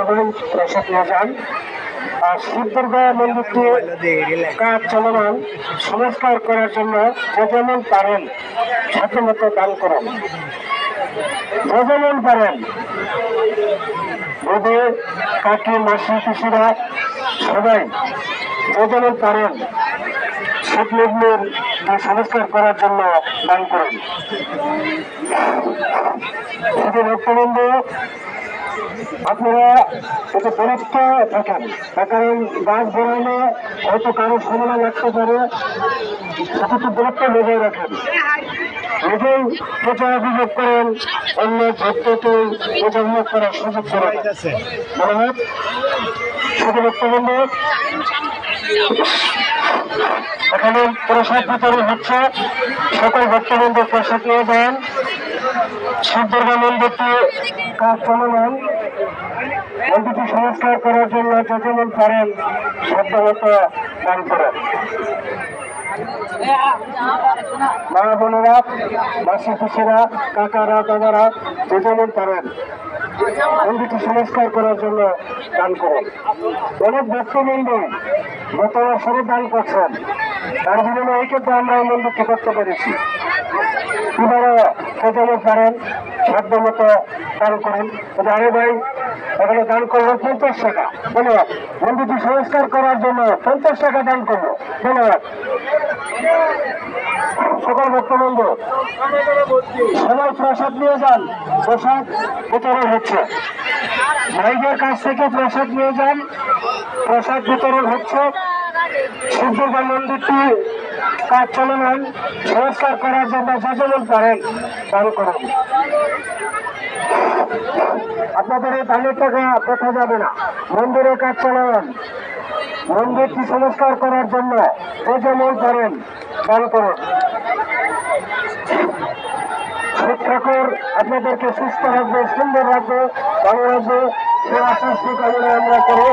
সবাই প্রসাদ নিয়ে যান। আর শিব দুর্গা মন্দিরটি কাজ চলমান, সংস্কার করার জন্য যে যেমন পারেন সাধ্যমতো দান করুন। যে যেমন পারেন, বধূ, কাকি, মাসি, পিসিরা সবাই যে যেমন পারেন শিব মন্দির সংস্কার করার জন্য দান করুন। শুধু ভক্তবৃন্দ আপনারা একটু দূরত্ব থাকেন, কারণ গাছ বেরোলে হয়তো কারো সময় লাগতে পারে, সেটা দূরত্ব বজায় রাখেন। নিজেই পূজা অভিযোগ করেন, অন্য ভক্তকে পূজা অভিযোগ করার সুযোগ করে ধন্যবাদ। শুধু ভক্তবৃন্দ এখানে প্রসাদ বিতরণ হচ্ছে, সকল ভক্তবৃন্দ প্রসাদ নিয়ে যান। শিব দুর্গা মন্দিরটি কাজ চলমান, মন্দিরটি সংস্কার করার জন্য যে যেমন পারেন সাধ্যমতো দান করেন। মা বোনেরা, মাসি পিসিরা, কাকারা, দাদারা যে যেমন পারেন মন্দিরটি সংস্কার করার জন্য দান করুন। অনেক ভক্তবৃন্দ গত বছরে দান করছেন, তার বিনিময়ে কিন্তু আমরা এই মন্দিরটি করতে পেরেছি। এবারও যে যেমন পারেন সাধ্যমতো দান করুন। আরে ভাই, এখানে দান করলো 50 টাকা, ধন্যবাদ। মন্দিরটি সংস্কার করার জন্য 50 টাকা দান করলো, ধন্যবাদ। সকল ভক্তবৃন্দ সবাই প্রসাদ নিয়ে যান, প্রসাদ বিতরণ হচ্ছে। ভাইদের কাছ থেকে প্রসাদ নিয়ে যান, প্রসাদ বিতরণ হচ্ছে। শিব দুর্গা মন্দিরটি কাজ চলমান, সংস্কার করার জন্য যে যেমন পারেন দান করুন। আপনাদের এই দানের টাকা দেখা যাবে না, মন্দিরের কাজ চলমান, মন্দিরটি সংস্কার করার জন্য যে যেমন পারেন দান করুন। শিব ঠাকুর আপনাদেরকে সুস্থ রাখবে, সুন্দর রাখবে, ভালো রাখবে, সে আশা কামনা আমরা করি।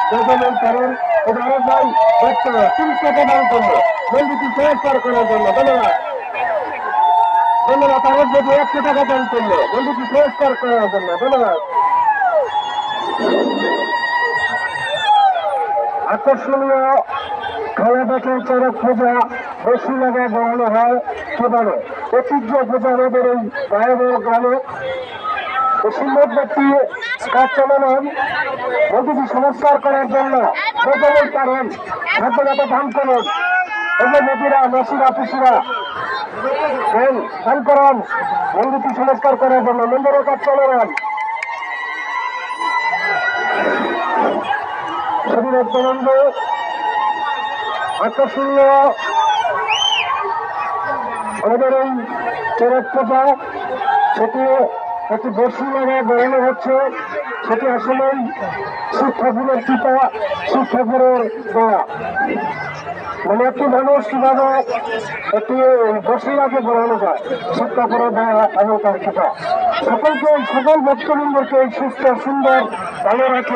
যে যেমন পারেন উদাহরণ ভাই দেখতে 30 টাকা দান করবো মন্দিরটি সংস্কার করার জন্য, ধন্যবাদ। ধন্যবাদ। আরো যদি 100 টাকা দান করলো মন্দিরটি সংস্কার করার জন্য, ধন্যবাদ। আকর্ষণীয় খেলা দেখে চড়ক পূজা বেশি জায়গায় বানানো হয়। কিভাবে ঐতিহ্য পূজা আমাদের এই গায়েবের গ্রামে সুন্দর ব্যক্তি কাজ চলমান, মন্দিরটি সংস্কার করার জন্য প্রথমেই পারেন সাধ্যমতো দান করুন। এই যে নদীরা, মাসিরা, পিসিরা দান করুন মন্দিরটি সংস্কার করার জন্য, মন্দিরের কাজ চলমান। বন্ধু আকর্ষণীয় আমাদের এই চড়ক পূজা, সেটি একটি বর্ষি জায়গায় বেড়ানো হচ্ছে। সেটি আসলেই শিব ঠাকুরের পিতা, শিব ঠাকুরের দয়া। মানে একটি মানুষ কিভাবে একটি বর্ষি আগে বেড়ানো যায়, শিব ঠাকুরের দয়া এবং তার পিতা। সকলকে, সকল ভক্তবৃন্দকে সুস্থ সুন্দর ভালো রাখে।